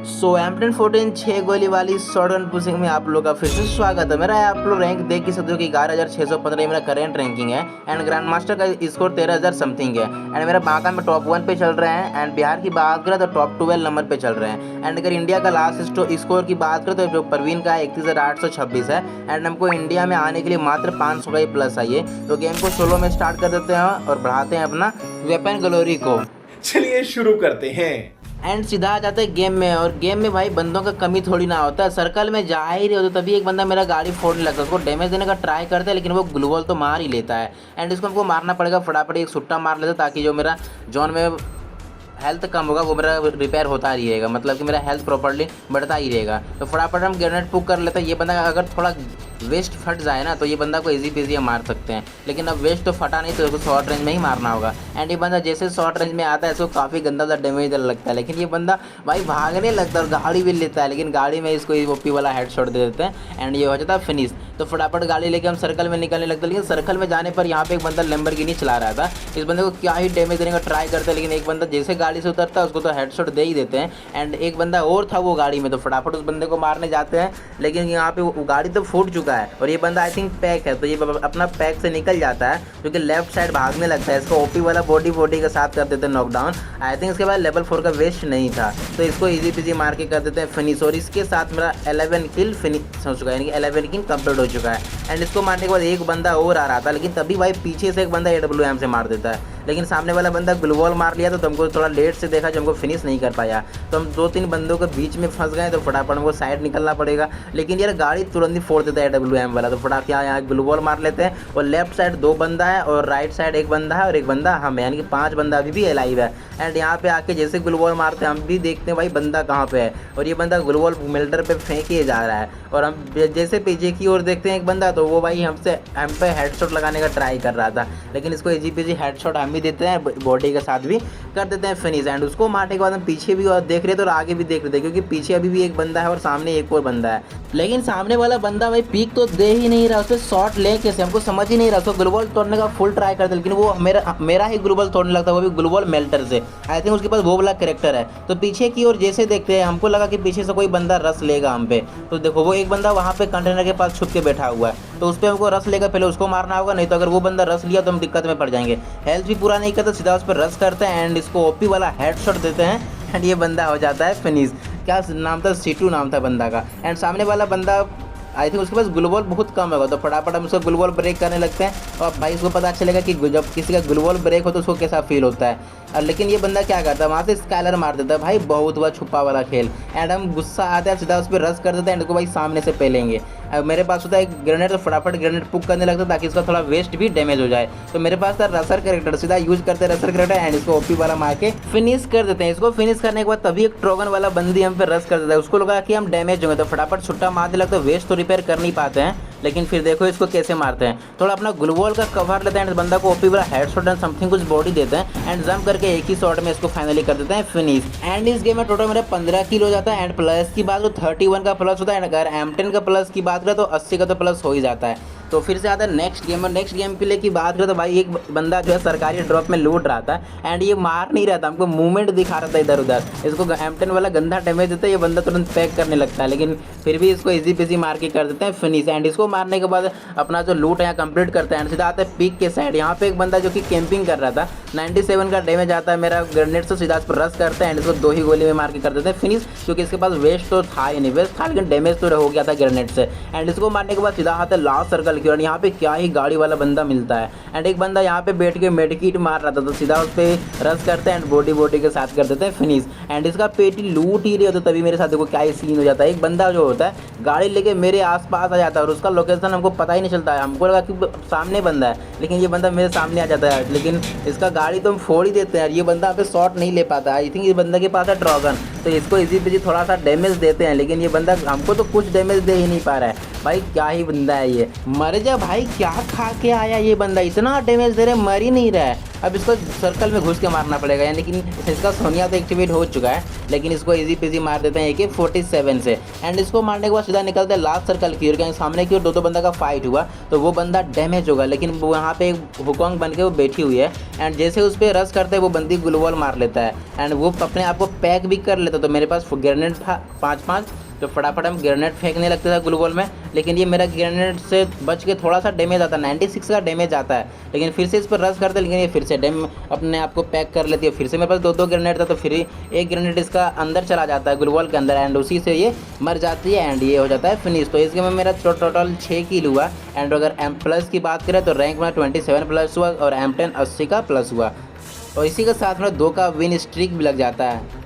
M1014 6 गोली वाली short gun pushing में आप लोग का फिर से स्वागत है। मेरा आप लोग रैंक देख के सकते हो कि 11,615 मेरा करेंट रैंकिंग है एंड ग्रैंड मास्टर का स्कोर 13,000 समथिंग है एंड मेरा बांका में टॉप 1 पे चल रहे हैं एंड बिहार की बात करें तो टॉप 12 नंबर पे चल रहे हैं एंड अगर इंडिया का लास्ट स्कोर की बात करें तो जो परवीन का 31,826 है एंड हमको इंडिया में आने के लिए मात्र 500 का ही प्लस आई है। तो गेम को सोलो में स्टार्ट कर देते हैं और बढ़ाते हैं अपना वेपन ग्लोरी को। चलिए शुरू करते हैं एंड सीधा आ जाता है गेम में। और गेम में भाई बंदों का कमी थोड़ी ना होता है। सर्कल में जा ही रहे हो तो तभी एक बंदा मेरा गाड़ी फोड़ने लगता है। उसको डैमेज देने का ट्राई करता है लेकिन वो ग्लूवॉल तो मार ही लेता है एंड इसको हमको मारना पड़ेगा। फटाफट एक सुट्टा मार लेता ताकि जो मेरा जोन में हेल्थ कम होगा वो मेरा रिपेयर होता ही रहेगा, मतलब कि मेरा हेल्थ प्रॉपर्ली बढ़ता ही रहेगा। तो फटाफट हम ग्रेनेड पुक कर लेते हैं। ये बंदा अगर थोड़ा वेस्ट फट जाए ना तो ये बंदा को इजी पीजी मार सकते हैं, लेकिन अब वेस्ट तो फटा नहीं तो इसको शॉर्ट रेंज में ही मारना होगा। एंड ये बंदा जैसे शॉर्ट रेंज में आता है इसको काफ़ी गंदा सा डैमेज लगता है, लेकिन ये बंदा भाई भागने लगता है और गाड़ी भी लेता है, लेकिन गाड़ी में इसको ओपी वाला हेडशॉट दे देते हैं एंड ये हो जाता है फिनिश। तो फटाफट गाड़ी लेके हम सर्कल में निकलने लगते हैं, लेकिन सर्कल में जाने पर यहाँ पे एक बंदा लैम्बोर्गिनी चला रहा था। इस बंदे को क्या ही डैमेज देने का ट्राई करते हैं, लेकिन एक बंदा जैसे गाड़ी से उतरता है उसको तो हेडशॉट दे ही देते हैं एंड एक बंदा और था वो गाड़ी में, तो फटाफट उस बंदे को मारने जाते हैं, लेकिन यहाँ पे वो गाड़ी तो फूट चुका है और ये बंदा आई थिंक पैक है। तो ये अपना पैक से निकल जाता है जो कि लेफ्ट साइड भागने लगता है। इसको ओपी वाला बॉडी के साथ कर देते हैं नॉकडाउन। आई थिंक इसके बाद लेवल 4 का वेस्ट नहीं था तो इसको इजी पीजी मार के कर देते हैं फिनिश। और इसके साथ मेरा 11 किल फिनिश हो चुका है, यानी कि 11 किल कंप्लीट हो चुका है। एंड इसको मारने के बाद एक बंदा और आ रहा था, लेकिन तभी भाई पीछे से एक बंदा AWM से मार देता है, लेकिन सामने वाला बंदा ग्लूवॉल मार लिया तो हमको थोड़ा लेट से देखा जो हमको फिनिश नहीं कर पाया। तो हम 2-3 बंदों के बीच में फंस गए तो फटाफट हमको साइड निकलना पड़ेगा, लेकिन यार गाड़ी तुरंत ही फोड़ देता है AWM वाला। तो फटाफट यहाँ ग्लूवॉल मार लेते हैं और लेफ्ट साइड 2 बंदा है और राइट साइड 1 बंदा है और 1 बंदा हम है, यानी कि 5 बंदा अभी भी अलाइव है। एंड यहाँ पे आके जैसे ग्लूवॉल मारते हैं हम भी देखते हैं भाई बंदा कहाँ पे है और ये बंदा ग्लूवॉल मिल्टर पे फेंके जा रहा है और हम जैसे पीछे की ओर देखते हैं एक बंदा तो वो भाई हम पे हेडशॉट लगाने का ट्राई कर रहा था, लेकिन इसको इजी पीजी हेडशॉट हम भी देते हैं, बॉडी के साथ भी कर देते हैं फिनिश। एंड उसको मारने के बाद हम पीछे भी और देख रहे थे और आगे भी देख रहे थे, क्योंकि पीछे अभी भी एक बंदा है और सामने एक और बंदा है, लेकिन सामने वाला बंदा भाई पीक तो दे ही नहीं रहा, उससे शॉट ले कैसे हमको समझ ही नहीं रहा। उसको ग्लूवॉल तोड़ने का फुल ट्राई करते लेकिन वो मेरा ही ग्लूवॉल तोड़ने लगता है, वो भी ग्लूवॉल मेल्टर से। आई थिंक उसके पास वो वाला कैरेक्टर है। तो पीछे की ओर जैसे देखते हैं हमको लगा कि पीछे से कोई बंदा रस लेगा हम पे, तो देखो वो एक बंदा वहाँ पे कंटेनर के पास छुप के बैठा हुआ है, तो उस पर हमको रस लेकर पहले उसको मारना होगा, नहीं तो अगर वो बंदा रस लिया तो हम दिक्कत में पड़ जाएंगे। हेल्थ भी पूरा नहीं करता, सीधा उस पर रस करते हैं एंड इसको ओपी वाला हेडशॉट देते हैं एंड ये बंदा हो जाता है फिनिश। क्या नाम था, सीटू नाम था बंदा का। एंड सामने वाला बंदा आई थिंक उसके पास ग्लूवॉल बहुत कम होगा, तो फटाफट हम उसको ग्लूवॉल ब्रेक करने लगते हैं और भाई उसको पता चलेगा कि जब किसी का ग्लूवॉल ब्रेक हो तो उसको कैसा फील होता है। और लेकिन ये बंदा क्या करता है वहाँ से स्काइलर मार देता है। भाई बहुत हुआ छुपा वाला खेल एंड हम गुस्सा आता है सीधा उस पर रस कर देते हैं एंड उसको भाई सामने से पेलेंगे। मेरे पास होता है एक ग्रेनेड, तो फटाफट ग्रेनेड पुक करने लगता है ताकि इसका थोड़ा वेस्ट भी डैमेज हो जाए। तो मेरे पास था रसर कैरेक्टर, सीधा यूज करते हैं रसर कैरेक्टर एंड इसको ओपी वाला मार के फिनिश कर देते हैं। इसको फिनिश करने के बाद तभी एक ट्रोगन वाला बंदी हम पे रस कर देता है, उसको लगा कि हम डैमेज होंगे तो फटाफट छुट्टा मार दे लगता है। वेस्ट तो रिपेयर कर नहीं पाते हैं, लेकिन फिर देखो इसको कैसे मारते हैं। थोड़ा अपना ग्लूवॉल का कवर लेते हैं एंड बंदा को ओपी वाला हेडशॉट एंड समथिंग कुछ बॉडी देते हैं एंड जंप करके एक ही शॉट में इसको फाइनली कर देते हैं फिनिश। एंड इस गेम में टोटल मेरा 15 किल हो जाता है एंड प्लस की बात तो 31 का प्लस होता है एंड अगर M10 का प्लस की बात करें तो 80 का तो प्लस हो ही जाता है। तो फिर से आता है नेक्स्ट गेम, और नेक्स्ट गेम प्ले की बात करें तो भाई एक बंदा जो है सरकारी ड्रॉप में लूट रहा था एंड ये मार नहीं रहा था, हमको मूवमेंट दिखा रहा था इधर उधर। इसको M10 वाला गंदा डैमेज देता है, ये बंदा तुरंत पैक करने लगता है, लेकिन फिर भी इसको इजी पीजी मार के कर देते हैं फिनिश। एंड इसको मारने के बाद अपना जो लूट है यहाँ कंप्लीट करते हैं एंड सीधा आता है पीक के साइड। यहाँ पे एक बंदा जो कि कैंपिंग कर रहा था, 97 का डैमेज आता है मेरा ग्रेनेड से, सीधा इस पर रस करते हैं एंड इसको 2 ही गोली में मार के कर देते हैं फिनिश, क्योंकि इसके पास वेस्ट तो था ही नहीं, वेस्ट था लेकिन डैमेज तो हो गया था ग्रेनेड से। एंड इसको मारने के बाद सीधा आता है लास्ट सर्कल की और यहाँ पे क्या ही गाड़ी वाला बंदा मिलता है एंड एक बंदा यहाँ पे बैठ के मेडिकिट मार रहा था, तो सीधा उस पर रस करते हैं एंड बॉडी के साथ कर देते हैं फिनिश। एंड इसका पेटी लूट ही रही हो तो तभी मेरे साथ देखो क्या ही सीन हो जाता है। एक बंदा जो होता है गाड़ी लेके मेरे आसपास आ जाता है और उसका लोकेशन हमको पता ही नहीं चलता है, हमको लगा कि सामने बंदा है, लेकिन ये बंदा मेरे सामने आ जाता है, लेकिन इसका गाड़ी तो हम फोड़ ही देते हैं। ये बंदा यहाँ पे शॉट नहीं ले पाता, आई थिंक इस बंदे के पास है ड्रैगन, तो इसको इजी पीजी थोड़ा सा डैमेज देते हैं, लेकिन ये बंदा हमको तो कुछ डैमेज दे ही नहीं पा रहा है। भाई क्या ही बंदा है ये, मर जा भाई, क्या खा के आया ये बंदा, इतना डैमेज दे रहा है, मर ही नहीं रहा है। अब इसको सर्कल में घुस के मारना पड़ेगा, यानी कि इसका सोनिया तो एक्टिवेट हो चुका है, लेकिन इसको इजी पीजी मार देते हैं AK-47 से। एंड इसको मारने के बाद सीधा निकलते हैं लास्ट सर्कल की ओर, सामने की ओर 2 बंदा का फाइट हुआ तो वो बंदा डैमेज होगा, लेकिन वो यहाँ पे एक हुकॉन्ग बन के वो बैठी हुई है एंड जैसे उस पर रस करते हैं वो बंदी ग्लूवॉल मार लेता है एंड वो अपने आप को पैक भी कर लेता था तो मेरे पास ग्रेनेड था 5-5, तो फटाफट हम ग्रेनेड फेंकने लगते थे ग्लू वॉल में, लेकिन ये मेरा ग्रेनेड से बच के थोड़ा सा डैमेज आता है, 96 का डैमेज आता है। लेकिन फिर से इस पर रश करते, लेकिन ये फिर से अपने आप को पैक कर लेती है। फिर से मेरे पास 2-2 ग्रेनेड था, तो फिर एक ग्रेनेड इसका अंदर चला जाता है ग्लू वॉल के अंदर, एंड उसी से ये मर जाती है एंड ये हो जाता है फिनिश। तो इस गेम में मेरा टोटल 6 किल हुआ। एंड अगर M+ की बात करें तो रैंक में 27+ हुआ और M10 80 का प्लस हुआ, और इसी के साथ में 2 का विन स्ट्रिक भी लग जाता है।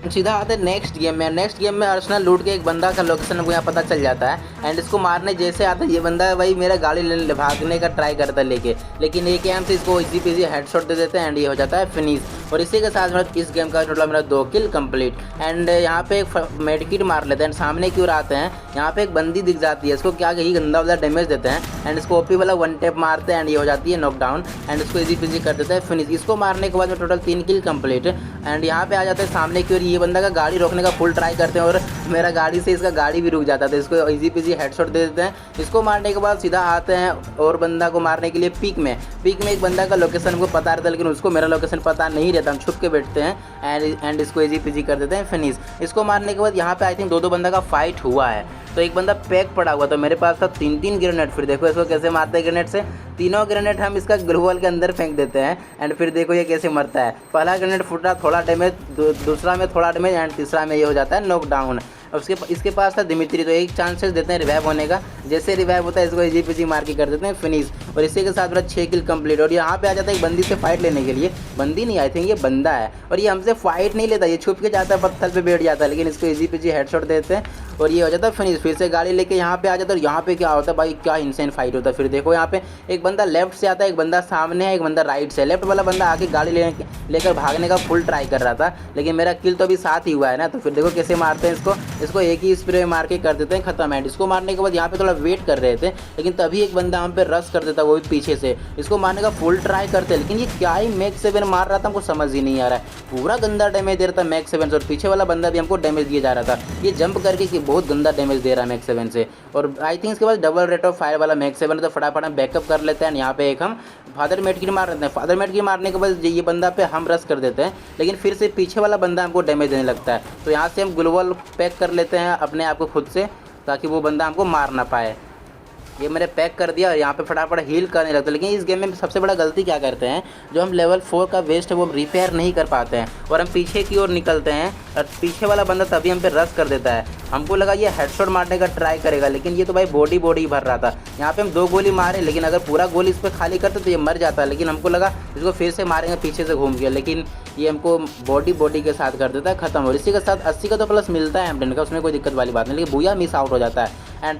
सीधा आते हैं नेक्स्ट गेम में। नेक्स्ट गेम में अर्सनल लूट के एक बंदा का लोकेशन हमको यहाँ पता चल जाता है, एंड इसको मारने जैसे आता है ये बंदा भाई मेरा गाड़ी भागने का ट्राई करता है लेके, लेकिन एक एम से इसको इजी पीजी हेडशॉट दे देते हैं एंड ये हो जाता है फिनिश। और इसी के साथ में इस गेम का टोटल मेरा 2 किल कंप्लीट। एंड यहाँ पे एक मेडकिट मार लेते हैं, सामने की ओर आते हैं, यहाँ पे एक बंदी दिख जाती है, इसको क्या कहीं गंदा वाला डैमेज देते हैं एंड इसको ओपी वाला 1 टैप मारते हैं एंड ये हो जाती है नॉकडाउन, एंड इसको इजी पीजी कर देते हैं फिनिश। इसको मारने के बाद में टोटल 3 किल कंप्लीट। एंड यहाँ पे आ जाते हैं सामने की ओर, ये बंदा का गाड़ी रोकने का फुल ट्राई करते हैं और मेरा गाड़ी से इसका गाड़ी भी रुक जाता था, इसको इजी पीजी हेडशॉट दे देते हैं। इसको मारने के बाद सीधा आते हैं और बंदा को मारने के लिए पीक में एक बंदा का लोकेशन हमको पता रहता है, लेकिन उसको मेरा लोकेशन पता नहीं रहता, हम छुप के बैठते हैं एंड इसको इजी पीजी कर देते हैं फिनिश। इसको मारने के बाद यहाँ पे आई थिंक 2-2 बंदा का फाइट हुआ है, तो एक बंदा पैक पड़ा हुआ, तो मेरे पास था 3-3 ग्रेनेड। फिर देखो इसको कैसे मारते हैं ग्रेनेड से, तीनों ग्रेनेड हम इसका ग्लू वॉल के अंदर फेंक देते हैं एंड फिर देखो ये कैसे मरता है। पहला ग्रेनेड फूटा, थोड़ा डैमेज, दूसरा में थोड़ा डैमेज एंड तीसरा में ये हो जाता है नॉकडाउन। और इसके पास था दिमित्री, तो एक चांसेस देते हैं रिवाइव होने का, जैसे रिवाइव होता है इसको इजी पीजी मार के कर देते हैं फिनिश। और इसी के साथ मेरा 6 किल कंप्लीट। और यहाँ पे आ जाता है एक बंदी से फाइट लेने के लिए, बंदी नहीं आई थिंक ये बंदा है, और ये हमसे फाइट नहीं लेता, ये छुप के जाता है, पत्थर पे बैठ जाता है, लेकिन इसको इजी पीजी हेडशॉट देते हैं और ये हो जाता है फिनिश। फिर से गाड़ी लेके यहाँ पे आ जाता है, और यहाँ पे क्या होता है भाई, क्या इंसेंट फाइट होता है। फिर देखो यहाँ पे एक बंदा लेफ्ट से आता है, एक बंदा सामने है, एक बंदा राइट से। लेफ्ट वाला बंदा आके गाड़ी लेकर भागने का फुल ट्राई कर रहा था, लेकिन मेरा किल तो अभी साथ ही हुआ है ना, तो फिर देखो कैसे मारते हैं इसको एक ही स्प्रे मार के कर देते हैं खत्म है। इसको मारने के बाद यहाँ पे थोड़ा वेट कर रहे थे, लेकिन तभी एक बंदा हम पे रश कर देता, वो भी पीछे से। इसको मारने का फुल ट्राई करते हैं, लेकिन ये क्या ही मैक 7 मार रहा था, हमको समझ ही नहीं आ रहा है, पूरा गंदा डैमेज दे रहा था मैक 7 से, और पीछे वाला बंदा भी हमको डैमेज दिया जा रहा था, ये जंप करके कि बहुत गंदा डैमेज दे रहा है मैक 7 से। और आई थिंक इसके बाद डबल रेट ऑफ फायर वाला मैक 7, तो फटाफट हम बैकअप कर लेते हैं। यहाँ पे एक हम फादर मेडकिट मार देते हैं, फादर मेडकिट मारने के बाद ये बंदा पे हम रश कर देते हैं, लेकिन फिर से पीछे वाला बंदा हमको डैमेज देने लगता है, तो यहाँ से हम ग्लू वॉल पैक कर लेते हैं अपने आप को खुद से, ताकि वो बंदा हमको मार ना पाए। ये मैंने पैक कर दिया और यहाँ पे फटाफट हील करने लगता है। लेकिन इस गेम में सबसे बड़ा गलती क्या करते हैं, जो हम लेवल 4 का वेस्ट है वो रिपेयर नहीं कर पाते हैं और हम पीछे की ओर निकलते हैं, और पीछे वाला बंदा तभी हम पे रश कर देता है। हमको लगा ये हेडशॉट मारने का ट्राई करेगा, लेकिन ये तो भाई बॉडी ही भर रहा था। यहाँ पे हम 2 गोली मारे, लेकिन अगर पूरा गोली इस पर खाली करते तो ये मर जाता है, लेकिन हमको लगा इसको फिर से मारेंगे पीछे से घूम के, लेकिन ये हमको बॉडी के साथ कर देता है खत्म। और इसी के साथ 80 का तो प्लस मिलता है M10 का, उसमें कोई दिक्कत वाली बात नहीं, लेकिन बुया मिस आउट हो जाता है। एंड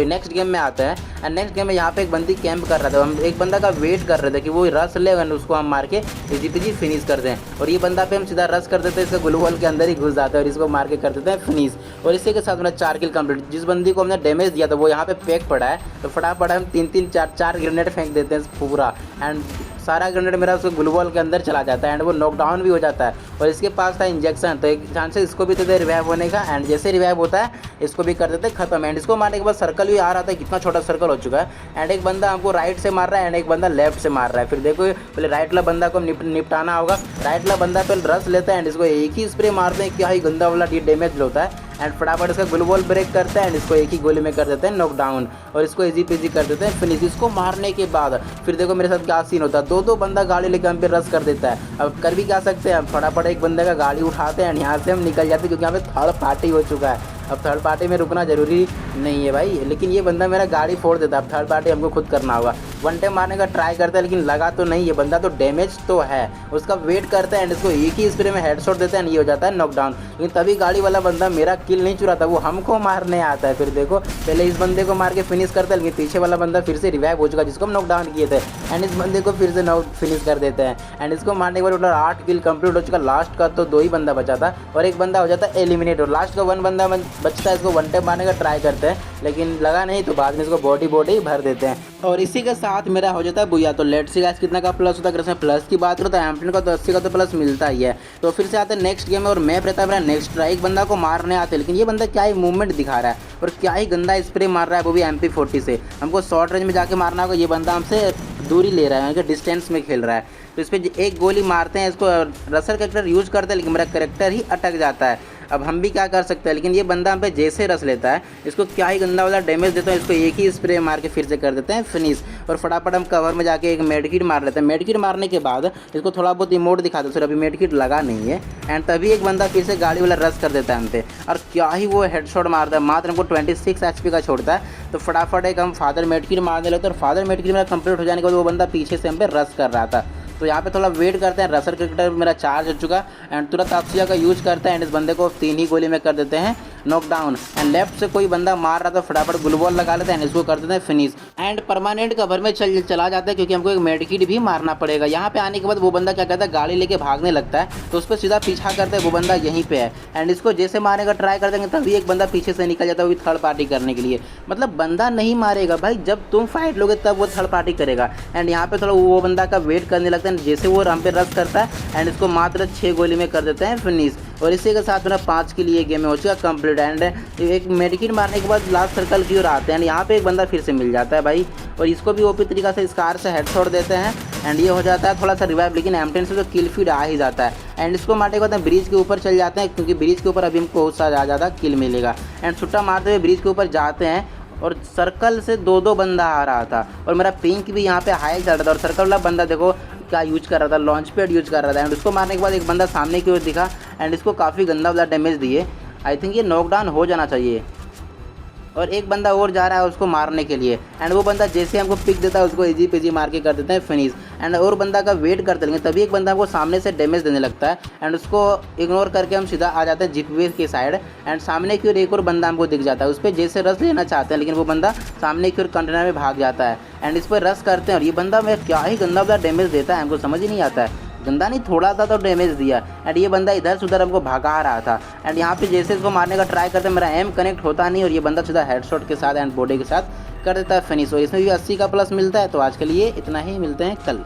नेक्स्ट गेम में आता है, एंड नेक्स्ट गेम में यहाँ पे एक बंदी कैंप कर रहा था, हम एक बंदा का वेट कर रहे थे कि वो रश ले, उसको हम मार के इजी पीजी फिनिश कर दें, और ये बंदा पे हम सीधा रश कर देते हैं, इसका ग्लू वॉल के अंदर ही घुस जाता है और इसको मार के कर देते हैं फिनिश। और इसी के साथ मेरा 4 किल कंप्लीट। जिस बंदी को हमने डैमेज दिया था वो यहाँ पे पैक पड़ा है, तो फटाफट हम 3-3 4-4 ग्रेनेड फेंक देते हैं पूरा, एंड सारा ग्रेनेड मेरा उसको ग्लू वॉल के अंदर चला जाता है एंड वो नॉकडाउन भी हो जाता है। और इसके पास था इंजेक्शन, तो एक चांस से इसको भी देते रिवाइव होने का, एंड जैसे रिवाइव होता है इसको भी कर देते हैं खत्म। एंड इसको मारने के बाद सर्कल भी आ रहा था, कितना छोटा सर्कल हो चुका है, एंड एक बंदा हमको राइट से मार रहा है एंड एक बंदा लेफ्ट से मार रहा है। फिर देखो पहले राइट वाला बंदा को निपटाना होगा, राइट वाला बंदा पहले रश लेता है एंड इसको एक ही स्प्रे मारते हैं, क्या ही गंदा वाला डैमेज होता है, एंड फटाफट इसका ग्लू वॉल ब्रेक करते हैं एंड इसको एक ही गोली में कर देते हैं नॉकडाउन, और इसको इजी पीजी कर देते हैं फिनिश। इसको मारने के बाद फिर देखो मेरे साथ क्या सीन होता है, 2-2 बंदा गाड़ी लेकर हम पे रश कर देता है। अब कर भी क्या सकते हैं, हम फटाफट एक बंदे का गाड़ी उठाते हैं एंड यहाँ से हम निकल जाते हैं, क्योंकि यहाँ पे थर्ड पार्टी हो चुका है। अब थर्ड पार्टी में रुकना जरूरी नहीं है भाई, लेकिन ये बंदा मेरा गाड़ी फोड़ देता है, अब थर्ड पार्टी हमको खुद करना होगा। 1 टाइम मारने का ट्राई करता है, लेकिन लगा तो नहीं, ये बंदा तो डैमेज तो है, उसका वेट करता है एंड इसको एक ही स्प्रे में हेडशॉट देता है एंड ये हो जाता है नॉकडाउन। लेकिन तभी गाड़ी वाला बंदा मेरा किल नहीं चुराता, वो हमको मारने आता है। फिर देखो पहले इस बंदे को मार के फिनिश करता है, लेकिन पीछे वाला बंदा फिर से रिवाइव हो चुका जिसको हम नॉकडाउन किए थे, एंड इस बंदे को फिर से फिनिश कर देते हैं। एंड इसको मारने के बाद टोटल 8 किल कंप्लीट हो चुका। लास्ट का तो 2 ही बंदा बचा था और एक बंदा हो जाता है एलिमिनेट, और लास्ट का 1 बंदा बचता है, इसको 1 टाइम मारने का ट्राई करते हैं, लेकिन लगा नहीं, तो बाद में इसको बॉडी भर देते हैं। और इसी के साथ मेरा हो जाता है बुया। तो लेट्स सी गाइस कितना का प्लस होता है, अगर इसमें प्लस की बात करो तो M10 का तो 80 का तो प्लस मिलता ही है। तो फिर से आते हैं नेक्स्ट गेम में, और मैप रहता है मेरा नेक्स्ट ट्राई। एक बंदा को मारने आते हैं, लेकिन ये बंदा क्या ही मूवमेंट दिखा रहा है और क्या ही गंदा स्प्रे मार रहा है, वो भी MP40 से। हमको शॉर्ट रेंज में जाके मारना होगा, ये बंदा हमसे दूरी ले रहा है, डिस्टेंस में खेल रहा है। तो इस पर एक गोली मारते हैं, इसको रसल कैरेक्टर यूज़ करते हैं लेकिन मेरा कैरेक्टर ही अटक जाता है। अब हम भी क्या कर सकते हैं, लेकिन ये बंदा हम पे जैसे रस लेता है, इसको क्या ही गंदा वाला डैमेज देता है, इसको एक ही स्प्रे मार के फिर से कर देते हैं फिनिश। और फटाफट हम कवर में जाके एक मेडकिट मार लेते हैं। मेडकिट मारने के बाद इसको थोड़ा बहुत इमोट दिखा दो, सर अभी मेडकिट लगा नहीं है। एंड तभी एक बंदा फिर से गाड़ी वाला रस कर देता है हम पे, और क्या ही वो हेडशॉट मारता है, मात्र हमको 26 HP का छोड़ता है। तो फटाफट एक हम फादर मेडकिट मारने लगते हैं, और फादर मेडकिट मेरा कंप्लीट हो जाने के बाद वो बंदा पीछे से हम पे रस कर रहा था। तो यहाँ पे थोड़ा वेट करते हैं, रसर क्रिकेटर मेरा चार्ज हो चुका एंड तुरंत अफसिया का यूज़ करते हैं एंड इस बंदे को 3 ही गोली में कर देते हैं नॉकडाउन। एंड लेफ्ट से कोई बंदा मार रहा था, फटाफट ग्लूबॉल लगा लेते हैं एंड इसको कर देते हैं फिनिश। एंड परमानेंट कवर में चला जाता है क्योंकि हमको एक मेडकिट भी मारना पड़ेगा। यहाँ पे आने के बाद वो बंदा क्या करता है, गाड़ी लेके भागने लगता है, तो उस पर सीधा पीछा करते हैं, वो बंदा यहीं पे है एंड इसको जैसे मारने का ट्राई करते हैं तभी एक बंदा पीछे से निकल जाता है, वो भी थर्ड पार्टी करने के लिए। मतलब बंदा नहीं मारेगा भाई, जब तुम फाइट लोगे तब वो थर्ड पार्टी करेगा। एंड यहाँ पे थोड़ा वो बंदा का वेट करने लगता है, जैसे वो हम पे रस करता है एंड इसको मात्र 6 गोली में कर देते हैं फिनिश। और इसी के साथ मेरा 5 के लिए गेम हो चुका कंप्लीट। एंड एक मेडिकेट मारने के बाद लास्ट सर्कल की ओर आते हैं, यहाँ पे एक बंदा फिर से मिल जाता है भाई, और इसको भी ओपी तरीका से स्कार से हेडशॉट देते हैं एंड ये हो जाता है थोड़ा सा रिवाइव, लेकिन M10 से तो किल फीड आ ही जाता है। एंड इसको मारने के बाद हम ब्रिज के ऊपर चल जाते हैं क्योंकि ब्रिज के ऊपर अभी हमको बहुत सारा ज़्यादा किल मिलेगा। एंड छुट्टा मारते हुए ब्रिज के ऊपर जाते हैं और सर्कल से 2-2 बंदा आ रहा था और मेरा पिंक भी यहाँ पे हाई चल रहा था, और सर्कल वाला बंदा देखो क्या यूज कर रहा था, लॉन्च पैड यूज कर रहा था। एंड उसको मारने के बाद एक बंदा सामने की ओर दिखा एंड इसको काफ़ी गंदा वाला डैमेज दिए। आई थिंक ये नॉकडाउन हो जाना चाहिए, और एक बंदा और जा रहा है उसको मारने के लिए एंड वो बंदा जैसे हमको पिक देता है उसको इजी पेजी मार के कर देते हैं फिनिश। एंड और बंदा का वेट करते रहेंगे, तभी एक बंदा हमको सामने से डैमेज देने लगता है एंड उसको इग्नोर करके हम सीधा आ जाते हैं जीपीवे के साइड। एंड सामने की ओर एक और बंदा हमको दिख जाता है, उस पर जैसे रस लेना चाहते हैं लेकिन वो बंदा सामने की ओर कंटेनर में भाग जाता है एंड इस पर रस करते हैं, और ये बंदा मैं क्या ही गंदा वाला डैमेज देता है, हमको समझ ही नहीं आता है। गंदा नहीं, थोड़ा सा तो डैमेज दिया एंड ये बंदा इधर से उधर हमको भगा रहा था। एंड यहाँ पे जैसे इसको मारने का ट्राई करते हैं, मेरा एम कनेक्ट होता नहीं और ये बंदा सीधा हेडशॉट के साथ एंड बॉडी के साथ कर देता है फिनिश। और इसमें भी 80 का प्लस मिलता है। तो आज के लिए इतना ही, मिलते हैं कल।